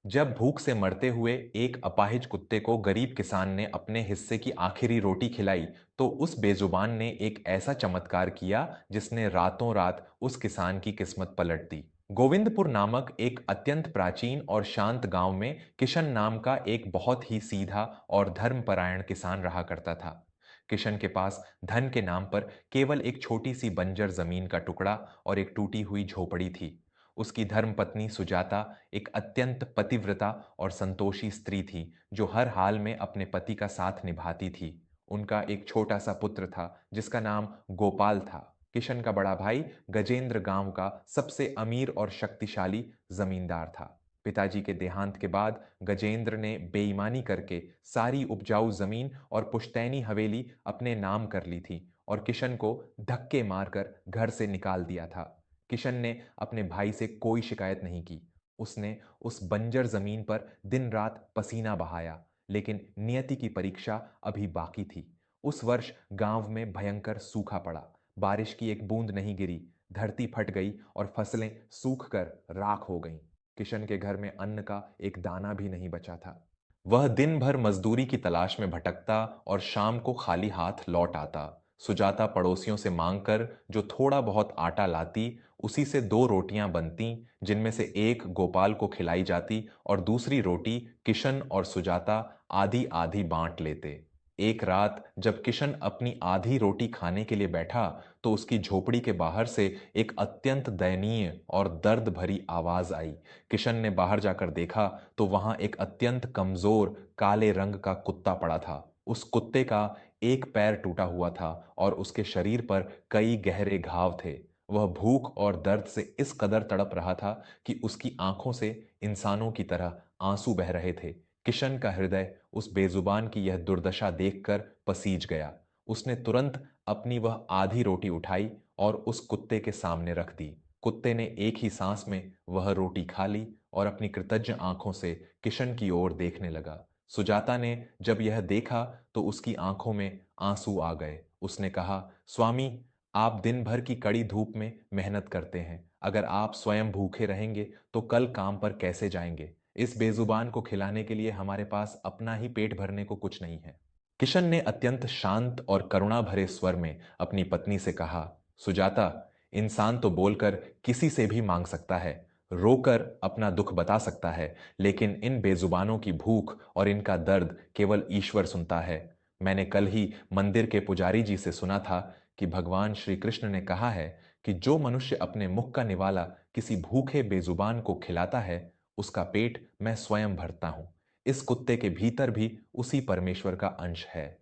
जब भूख से मरते हुए एक अपाहिज कुत्ते को गरीब किसान ने अपने हिस्से की आखिरी रोटी खिलाई, तो उस बेजुबान ने एक ऐसा चमत्कार किया जिसने रातों रात उस किसान की किस्मत पलट दी। गोविंदपुर नामक एक अत्यंत प्राचीन और शांत गांव में किशन नाम का एक बहुत ही सीधा और धर्मपरायण किसान रहा करता था। किशन के पास धन के नाम पर केवल एक छोटी सी बंजर जमीन का टुकड़ा और एक टूटी हुई झोपड़ी थी। उसकी धर्मपत्नी सुजाता एक अत्यंत पतिव्रता और संतोषी स्त्री थी, जो हर हाल में अपने पति का साथ निभाती थी। उनका एक छोटा सा पुत्र था जिसका नाम गोपाल था। किशन का बड़ा भाई गजेंद्र गांव का सबसे अमीर और शक्तिशाली जमींदार था। पिताजी के देहांत के बाद गजेंद्र ने बेईमानी करके सारी उपजाऊ जमीन और पुश्तैनी हवेली अपने नाम कर ली थी और किशन को धक्के मारकर घर से निकाल दिया था। किशन ने अपने भाई से कोई शिकायत नहीं की। उसने उस बंजर जमीन पर दिन रात पसीना बहाया, लेकिन नियति की परीक्षा अभी बाकी थी। उस वर्ष गांव में भयंकर सूखा पड़ा। बारिश की एक बूंद नहीं गिरी। धरती फट गई और फसलें सूख कर राख हो गईं। किशन के घर में अन्न का एक दाना भी नहीं बचा था। वह दिन भर मजदूरी की तलाश में भटकता और शाम को खाली हाथ लौट आता। सुजाता पड़ोसियों से मांगकर जो थोड़ा बहुत आटा लाती, उसी से दो रोटियां बनती, जिनमें से एक गोपाल को खिलाई जाती और दूसरी रोटी किशन और सुजाता आधी आधी बांट लेते। एक रात जब किशन अपनी आधी रोटी खाने के लिए बैठा, तो उसकी झोपड़ी के बाहर से एक अत्यंत दयनीय और दर्द भरी आवाज आई। किशन ने बाहर जाकर देखा तो वहां एक अत्यंत कमजोर काले रंग का कुत्ता पड़ा था। उस कुत्ते का एक पैर टूटा हुआ था और उसके शरीर पर कई गहरे घाव थे। वह भूख और दर्द से इस कदर तड़प रहा था कि उसकी आंखों से इंसानों की तरह आंसू बह रहे थे। किशन का हृदय उस बेजुबान की यह दुर्दशा देखकर पसीज गया। उसने तुरंत अपनी वह आधी रोटी उठाई और उस कुत्ते के सामने रख दी। कुत्ते ने एक ही सांस में वह रोटी खा ली और अपनी कृतज्ञ आंखों से किशन की ओर देखने लगा। सुजाता ने जब यह देखा तो उसकी आंखों में आंसू आ गए। उसने कहा, स्वामी, आप दिन भर की कड़ी धूप में मेहनत करते हैं। अगर आप स्वयं भूखे रहेंगे तो कल काम पर कैसे जाएंगे? इस बेजुबान को खिलाने के लिए हमारे पास अपना ही पेट भरने को कुछ नहीं है। किशन ने अत्यंत शांत और करुणा भरे स्वर में अपनी पत्नी से कहा, सुजाता, इंसान तो बोलकर किसी से भी मांग सकता है, रोकर अपना दुख बता सकता है, लेकिन इन बेजुबानों की भूख और इनका दर्द केवल ईश्वर सुनता है। मैंने कल ही मंदिर के पुजारी जी से सुना था कि भगवान श्री कृष्ण ने कहा है कि जो मनुष्य अपने मुख का निवाला किसी भूखे बेजुबान को खिलाता है, उसका पेट मैं स्वयं भरता हूं। इस कुत्ते के भीतर भी उसी परमेश्वर का अंश है।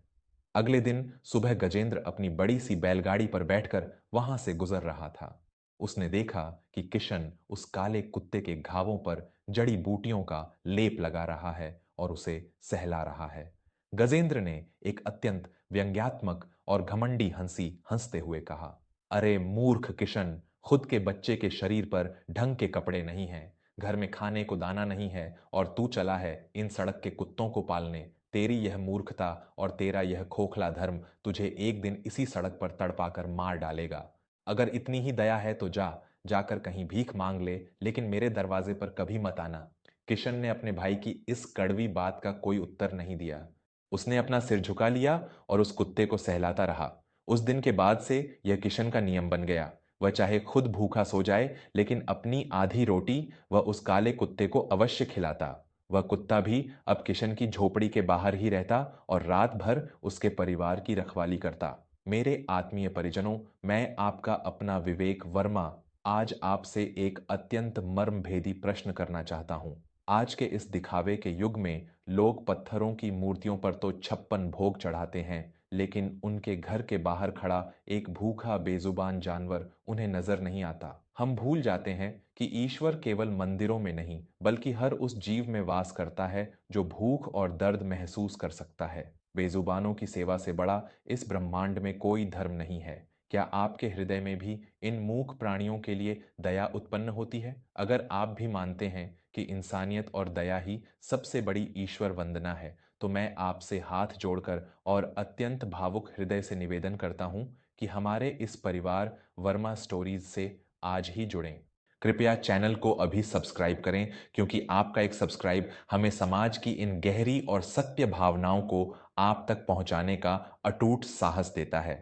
अगले दिन सुबह गजेंद्र अपनी बड़ी सी बैलगाड़ी पर बैठकर वहां से गुजर रहा था। उसने देखा कि किशन उस काले कुत्ते के घावों पर जड़ी बूटियों का लेप लगा रहा है और उसे सहला रहा है। गजेंद्र ने एक अत्यंत व्यंग्यात्मक और घमंडी हंसी हंसते हुए कहा, अरे मूर्ख किशन, खुद के बच्चे के शरीर पर ढंग के कपड़े नहीं हैं, घर में खाने को दाना नहीं है और तू चला है इन सड़क के कुत्तों को पालने। तेरी यह मूर्खता और तेरा यह खोखला धर्म तुझे एक दिन इसी सड़क पर तड़पाकर मार डालेगा। अगर इतनी ही दया है तो जाकर कहीं भीख मांग ले, लेकिन मेरे दरवाजे पर कभी मत आना। किशन ने अपने भाई की इस कड़वी बात का कोई उत्तर नहीं दिया। उसने अपना सिर झुका लिया और उस कुत्ते को सहलाता रहा। उस दिन के बाद से यह किशन का नियम बन गया। वह चाहे खुद भूखा सो जाए, लेकिन अपनी आधी रोटी वह उस काले कुत्ते को अवश्य खिलाता। वह कुत्ता भी अब किशन की झोपड़ी के बाहर ही रहता और रात भर उसके परिवार की रखवाली करता। मेरे आत्मीय परिजनों, मैं आपका अपना विवेक वर्मा आज आपसे एक अत्यंत मर्मभेदी प्रश्न करना चाहता हूं। आज के इस दिखावे के युग में लोग पत्थरों की मूर्तियों पर तो 56 भोग चढ़ाते हैं, लेकिन उनके घर के बाहर खड़ा एक भूखा बेजुबान जानवर उन्हें नजर नहीं आता। हम भूल जाते हैं कि ईश्वर केवल मंदिरों में नहीं, बल्कि हर उस जीव में वास करता है जो भूख और दर्द महसूस कर सकता है। बेजुबानों की सेवा से बड़ा इस ब्रह्मांड में कोई धर्म नहीं है। क्या आपके हृदय में भी इन मूक प्राणियों के लिए दया उत्पन्न होती है? अगर आप भी मानते हैं कि इंसानियत और दया ही सबसे बड़ी ईश्वर वंदना है, तो मैं आपसे हाथ जोड़कर और अत्यंत भावुक हृदय से निवेदन करता हूं कि हमारे इस परिवार वर्मा स्टोरीज से आज ही जुड़ें। कृपया चैनल को अभी सब्सक्राइब करें, क्योंकि आपका एक सब्सक्राइब हमें समाज की इन गहरी और सत्य भावनाओं को आप तक पहुंचाने का अटूट साहस देता है।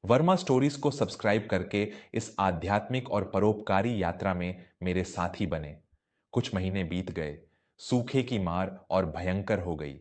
वर्मा स्टोरीज को सब्सक्राइब करके इस आध्यात्मिक और परोपकारी यात्रा में मेरे साथी बने। कुछ महीने बीत गए। सूखे की मार और भयंकर हो गई।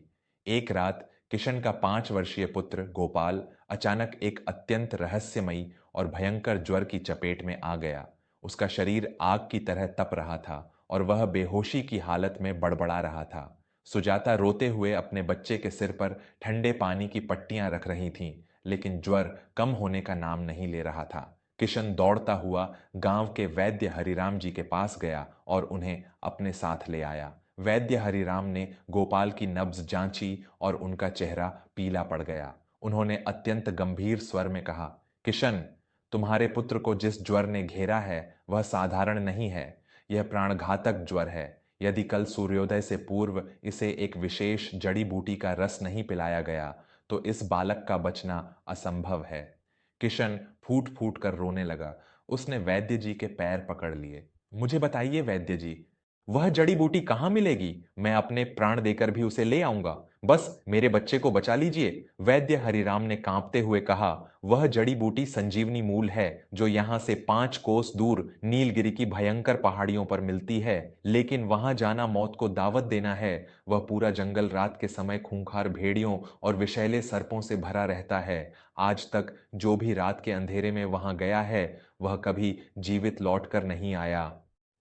एक रात किशन का 5 वर्षीय पुत्र गोपाल अचानक एक अत्यंत रहस्यमयी और भयंकर ज्वर की चपेट में आ गया। उसका शरीर आग की तरह तप रहा था और वह बेहोशी की हालत में बड़बड़ा रहा था। सुजाता रोते हुए अपने बच्चे के सिर पर ठंडे पानी की पट्टियां रख रही थीं, लेकिन ज्वर कम होने का नाम नहीं ले रहा था। किशन दौड़ता हुआ गांव के वैद्य हरिराम जी के पास गया और उन्हें अपने साथ ले आया। वैद्य हरिराम ने गोपाल की नब्ज जांची और उनका चेहरा पीला पड़ गया। उन्होंने अत्यंत गंभीर स्वर में कहा, किशन, तुम्हारे पुत्र को जिस ज्वर ने घेरा है वह साधारण नहीं है। यह प्राणघातक ज्वर है। यदि कल सूर्योदय से पूर्व इसे एक विशेष जड़ी बूटी का रस नहीं पिलाया गया तो इस बालक का बचना असंभव है। किशन फूट फूट कर रोने लगा। उसने वैद्य जी के पैर पकड़ लिए। मुझे बताइए वैद्य जी, वह जड़ी बूटी कहाँ मिलेगी? मैं अपने प्राण देकर भी उसे ले आऊंगा। बस मेरे बच्चे को बचा लीजिए। वैद्य हरिराम ने कांपते हुए कहा, वह जड़ी बूटी संजीवनी मूल है, जो यहां से 5 कोस दूर नीलगिरी की भयंकर पहाड़ियों पर मिलती है। लेकिन वहां जाना मौत को दावत देना है। वह पूरा जंगल रात के समय खूंखार भेड़ियों और विषैले सर्पों से भरा रहता है। आज तक जो भी रात के अंधेरे में वहां गया है वह कभी जीवित लौटकर नहीं आया।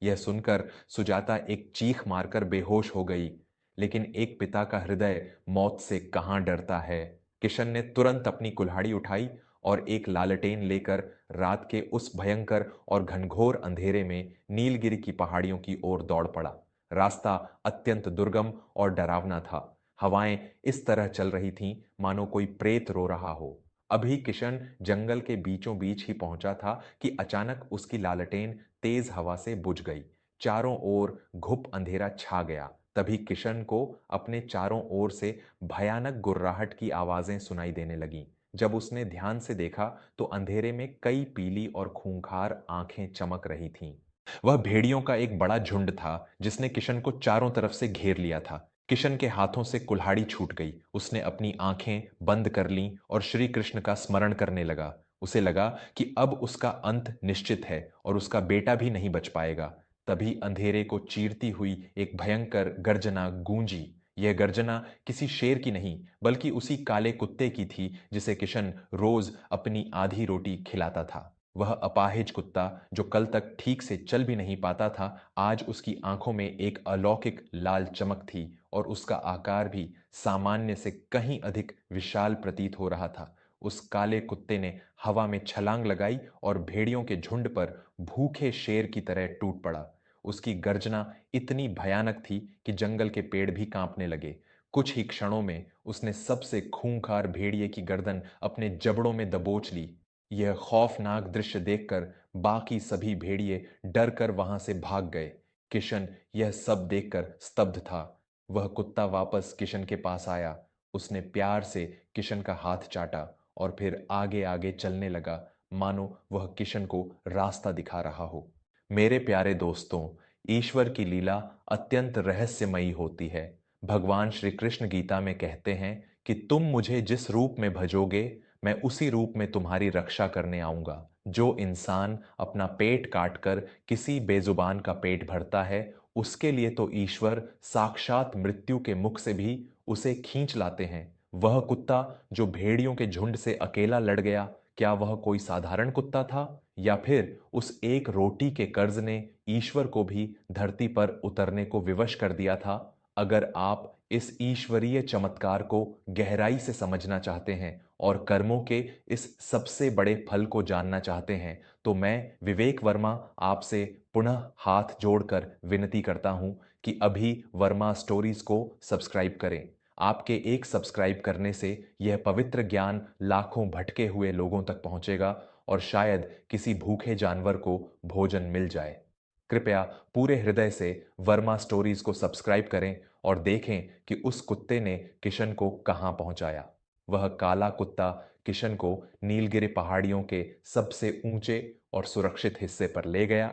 यह सुनकर सुजाता एक चीख मारकर बेहोश हो गई। लेकिन एक पिता का हृदय मौत से कहाँ डरता है। किशन ने तुरंत अपनी कुल्हाड़ी उठाई और एक लालटेन लेकर रात के उस भयंकर और घनघोर अंधेरे में नीलगिरी की पहाड़ियों की ओर दौड़ पड़ा। रास्ता अत्यंत दुर्गम और डरावना था। हवाएं इस तरह चल रही थीं मानो कोई प्रेत रो रहा हो। अभी किशन जंगल के बीचों बीच ही पहुंचा था कि अचानक उसकी लालटेन तेज हवा से बुझ गई। चारों ओर घुप अंधेरा छा गया। तभी किशन को अपने चारों ओर से भयानक गुर्राहट की आवाजें सुनाई देने लगीं। जब उसने ध्यान से देखा तो अंधेरे में कई पीली और खूंखार आंखें चमक रही थीं। वह भेड़ियों का एक बड़ा झुंड था जिसने किशन को चारों तरफ से घेर लिया था। किशन के हाथों से कुल्हाड़ी छूट गई। उसने अपनी आंखें बंद कर लीं और श्री कृष्ण का स्मरण करने लगा। उसे लगा कि अब उसका अंत निश्चित है और उसका बेटा भी नहीं बच पाएगा। तभी अंधेरे को चीरती हुई एक भयंकर गर्जना गूंजी। यह गर्जना किसी शेर की नहीं बल्कि उसी काले कुत्ते की थी जिसे किशन रोज अपनी आधी रोटी खिलाता था। वह अपाहिज कुत्ता जो कल तक ठीक से चल भी नहीं पाता था, आज उसकी आंखों में एक अलौकिक लाल चमक थी और उसका आकार भी सामान्य से कहीं अधिक विशाल प्रतीत हो रहा था। उस काले कुत्ते ने हवा में छलांग लगाई और भेड़ियों के झुंड पर भूखे शेर की तरह टूट पड़ा। उसकी गर्जना इतनी भयानक थी कि जंगल के पेड़ भी कांपने लगे। कुछ ही क्षणों में उसने सबसे खूंखार भेड़िए की गर्दन अपने जबड़ों में दबोच ली। यह खौफनाक दृश्य देखकर बाकी सभी भेड़िए डर कर वहां से भाग गए। किशन यह सब देखकर स्तब्ध था। वह कुत्ता वापस किशन के पास आया। उसने प्यार से किशन का हाथ चाटा और फिर आगे आगे चलने लगा, मानो वह किशन को रास्ता दिखा रहा हो। मेरे प्यारे दोस्तों, ईश्वर की लीला अत्यंत रहस्यमयी होती है। भगवान श्री कृष्ण गीता में कहते हैं कि तुम मुझे जिस रूप में भजोगे मैं उसी रूप में तुम्हारी रक्षा करने आऊंगा। जो इंसान अपना पेट काटकर किसी बेजुबान का पेट भरता है, उसके लिए तो ईश्वर साक्षात मृत्यु के मुख से भी उसे खींच लाते हैं। वह कुत्ता जो भेड़ियों के झुंड से अकेला लड़ गया, क्या वह कोई साधारण कुत्ता था या फिर उस एक रोटी के कर्ज ने ईश्वर को भी धरती पर उतरने को विवश कर दिया था? अगर आप इस ईश्वरीय चमत्कार को गहराई से समझना चाहते हैं और कर्मों के इस सबसे बड़े फल को जानना चाहते हैं, तो मैं विवेक वर्मा आपसे पुनः हाथ जोड़कर विनती करता हूं कि अभी वर्मा स्टोरीज को सब्सक्राइब करें। आपके एक सब्सक्राइब करने से यह पवित्र ज्ञान लाखों भटके हुए लोगों तक पहुंचेगा और शायद किसी भूखे जानवर को भोजन मिल जाए। कृपया पूरे हृदय से वर्मा स्टोरीज को सब्सक्राइब करें और देखें कि उस कुत्ते ने किशन को कहां पहुंचाया। वह काला कुत्ता किशन को नीलगिरी पहाड़ियों के सबसे ऊंचे और सुरक्षित हिस्से पर ले गया।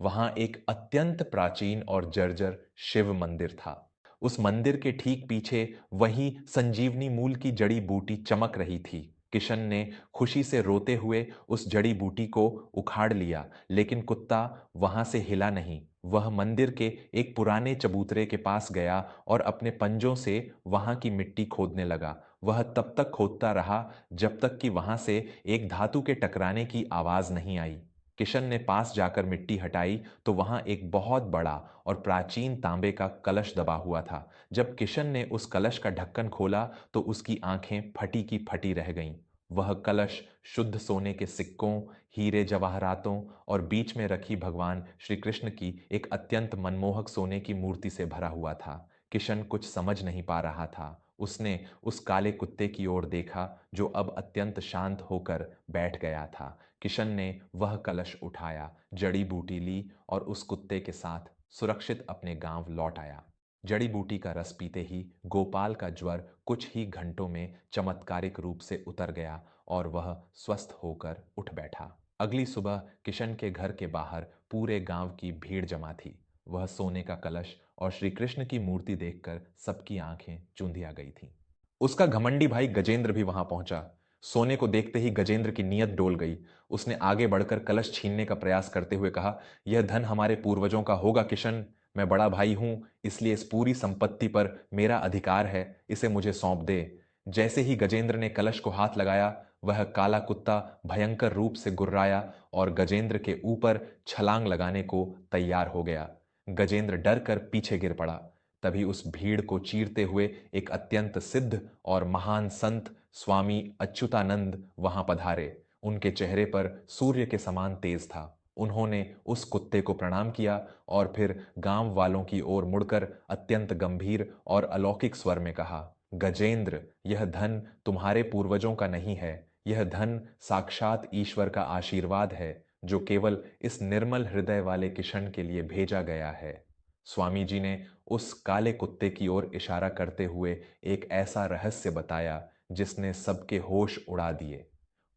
वहां एक अत्यंत प्राचीन और जर्जर शिव मंदिर था। उस मंदिर के ठीक पीछे वही संजीवनी मूल की जड़ी बूटी चमक रही थी। किशन ने खुशी से रोते हुए उस जड़ी बूटी को उखाड़ लिया, लेकिन कुत्ता वहां से हिला नहीं। वह मंदिर के एक पुराने चबूतरे के पास गया और अपने पंजों से वहां की मिट्टी खोदने लगा। वह तब तक खोदता रहा जब तक कि वहां से एक धातु के टकराने की आवाज नहीं आई। किशन ने पास जाकर मिट्टी हटाई तो वहां एक बहुत बड़ा और प्राचीन तांबे का कलश दबा हुआ था। जब किशन ने उस कलश का ढक्कन खोला तो उसकी आंखें फटी की फटी रह गईं। वह कलश शुद्ध सोने के सिक्कों, हीरे जवाहरातों और बीच में रखी भगवान श्री कृष्ण की एक अत्यंत मनमोहक सोने की मूर्ति से भरा हुआ था। किशन कुछ समझ नहीं पा रहा था। उसने उस काले कुत्ते की ओर देखा जो अब अत्यंत शांत होकर बैठ गया था। किशन ने वह कलश उठाया, जड़ी बूटी ली और उस कुत्ते के साथ सुरक्षित अपने गांव लौट आया। जड़ी बूटी का रस पीते ही गोपाल का ज्वर कुछ ही घंटों में चमत्कारिक रूप से उतर गया और वह स्वस्थ होकर उठ बैठा। अगली सुबह किशन के घर के बाहर पूरे गांव की भीड़ जमा थी। वह सोने का कलश और श्री कृष्ण की मूर्ति देखकर सबकी आंखें चूंधिया गई थीं। उसका घमंडी भाई गजेंद्र भी वहां पहुंचा। सोने को देखते ही गजेंद्र की नीयत डोल गई। उसने आगे बढ़कर कलश छीनने का प्रयास करते हुए कहा, यह धन हमारे पूर्वजों का होगा किशन। मैं बड़ा भाई हूं, इसलिए इस पूरी संपत्ति पर मेरा अधिकार है। इसे मुझे सौंप दे। जैसे ही गजेंद्र ने कलश को हाथ लगाया, वह काला कुत्ता भयंकर रूप से गुर्राया और गजेंद्र के ऊपर छलांग लगाने को तैयार हो गया। गजेंद्र डर कर पीछे गिर पड़ा। तभी उस भीड़ को चीरते हुए एक अत्यंत सिद्ध और महान संत स्वामी अच्युतानंद वहां पधारे। उनके चेहरे पर सूर्य के समान तेज था। उन्होंने उस कुत्ते को प्रणाम किया और फिर गांव वालों की ओर मुड़कर अत्यंत गंभीर और अलौकिक स्वर में कहा, गजेंद्र, यह धन तुम्हारे पूर्वजों का नहीं है। यह धन साक्षात ईश्वर का आशीर्वाद है, जो केवल इस निर्मल हृदय वाले किशन के लिए भेजा गया है। स्वामी जी ने उस काले कुत्ते की ओर इशारा करते हुए एक ऐसा रहस्य बताया जिसने सबके होश उड़ा दिए।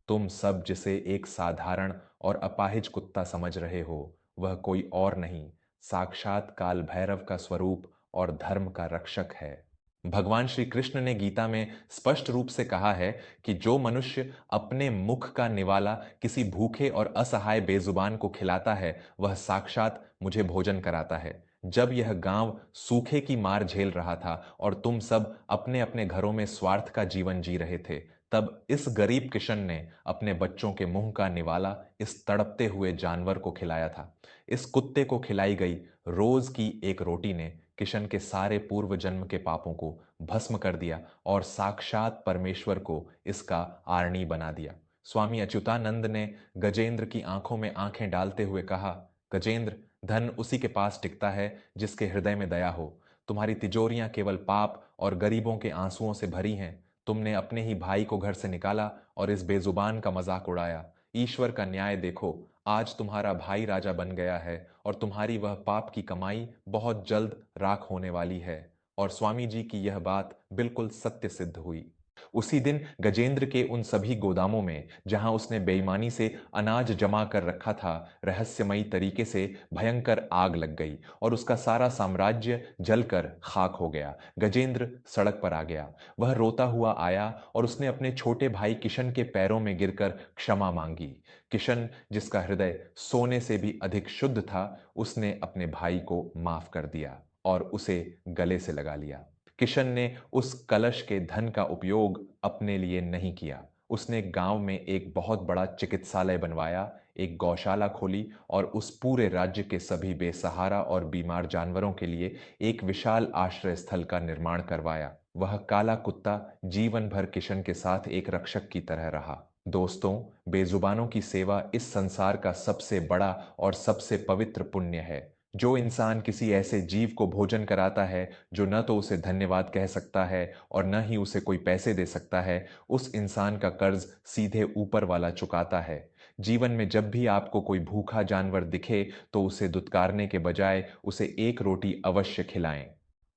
तुम सब जिसे एक साधारण और अपाहिज कुत्ता समझ रहे हो, वह कोई और नहीं, साक्षात काल भैरव का स्वरूप और धर्म का रक्षक है। भगवान श्री कृष्ण ने गीता में स्पष्ट रूप से कहा है कि जो मनुष्य अपने मुख का निवाला किसी भूखे और असहाय बेजुबान को खिलाता है, वह साक्षात मुझे भोजन कराता है। जब यह गांव सूखे की मार झेल रहा था और तुम सब अपने अपने घरों में स्वार्थ का जीवन जी रहे थे, तब इस गरीब किशन ने अपने बच्चों के मुंह का निवाला इस तड़पते हुए जानवर को खिलाया था। इस कुत्ते को खिलाई गई रोज की एक रोटी ने किशन के सारे पूर्व जन्म के पापों को भस्म कर दिया और साक्षात परमेश्वर को इसका आरणी बना दिया। स्वामी अच्युतानंद ने गजेंद्र की आंखों में आंखें डालते हुए कहा, गजेंद्र, धन उसी के पास टिकता है जिसके हृदय में दया हो। तुम्हारी तिजोरियां केवल पाप और गरीबों के आंसुओं से भरी हैं। तुमने अपने ही भाई को घर से निकाला और इस बेजुबान का मजाक उड़ाया। ईश्वर का न्याय देखो, आज तुम्हारा भाई राजा बन गया है और तुम्हारी वह पाप की कमाई बहुत जल्द राख होने वाली है। और स्वामी जी की यह बात बिल्कुल सत्य सिद्ध हुई। उसी दिन गजेंद्र के उन सभी गोदामों में जहां उसने बेईमानी से अनाज जमा कर रखा था, रहस्यमयी तरीके से भयंकर आग लग गई और उसका सारा साम्राज्य जलकर खाक हो गया। गजेंद्र सड़क पर आ गया। वह रोता हुआ आया और उसने अपने छोटे भाई किशन के पैरों में गिरकर क्षमा मांगी। किशन, जिसका हृदय सोने से भी अधिक शुद्ध था, उसने अपने भाई को माफ कर दिया और उसे गले से लगा लिया। किशन ने उस कलश के धन का उपयोग अपने लिए नहीं किया। उसने गांव में एक बहुत बड़ा चिकित्सालय बनवाया, एक गौशाला खोली और उस पूरे राज्य के सभी बेसहारा और बीमार जानवरों के लिए एक विशाल आश्रय स्थल का निर्माण करवाया। वह काला कुत्ता जीवन भर किशन के साथ एक रक्षक की तरह रहा। दोस्तों, बेजुबानों की सेवा इस संसार का सबसे बड़ा और सबसे पवित्र पुण्य है। जो इंसान किसी ऐसे जीव को भोजन कराता है जो न तो उसे धन्यवाद कह सकता है और न ही उसे कोई पैसे दे सकता है, उस इंसान का कर्ज सीधे ऊपर वाला चुकाता है। जीवन में जब भी आपको कोई भूखा जानवर दिखे तो उसे दुत्कारने के बजाय उसे एक रोटी अवश्य खिलाएं।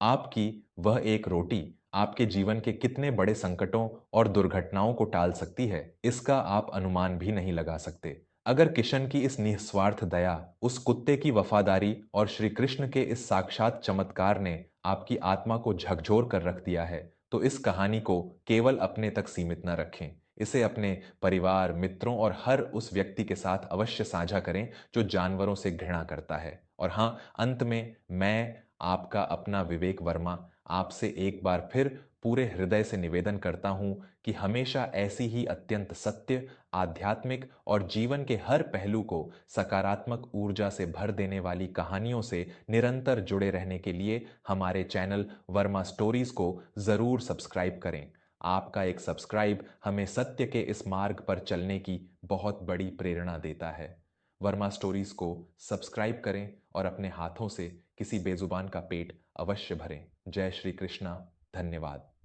आपकी वह एक रोटी आपके जीवन के कितने बड़े संकटों और दुर्घटनाओं को टाल सकती है, इसका आप अनुमान भी नहीं लगा सकते। अगर किशन की इस निस्वार्थ दया, उस कुत्ते की वफादारी और श्री कृष्ण के इस साक्षात चमत्कार ने आपकी आत्मा को झकझोर कर रख दिया है, तो इस कहानी को केवल अपने तक सीमित न रखें। इसे अपने परिवार, मित्रों और हर उस व्यक्ति के साथ अवश्य साझा करें जो जानवरों से घृणा करता है। और हाँ, अंत में मैं आपका अपना विवेक वर्मा आपसे एक बार फिर पूरे हृदय से निवेदन करता हूं कि हमेशा ऐसी ही अत्यंत सत्य, आध्यात्मिक और जीवन के हर पहलू को सकारात्मक ऊर्जा से भर देने वाली कहानियों से निरंतर जुड़े रहने के लिए हमारे चैनल वर्मा स्टोरीज को जरूर सब्सक्राइब करें। आपका एक सब्सक्राइब हमें सत्य के इस मार्ग पर चलने की बहुत बड़ी प्रेरणा देता है। वर्मा स्टोरीज को सब्सक्राइब करें और अपने हाथों से किसी बेजुबान का पेट अवश्य भरें। जय श्री कृष्णा। धन्यवाद।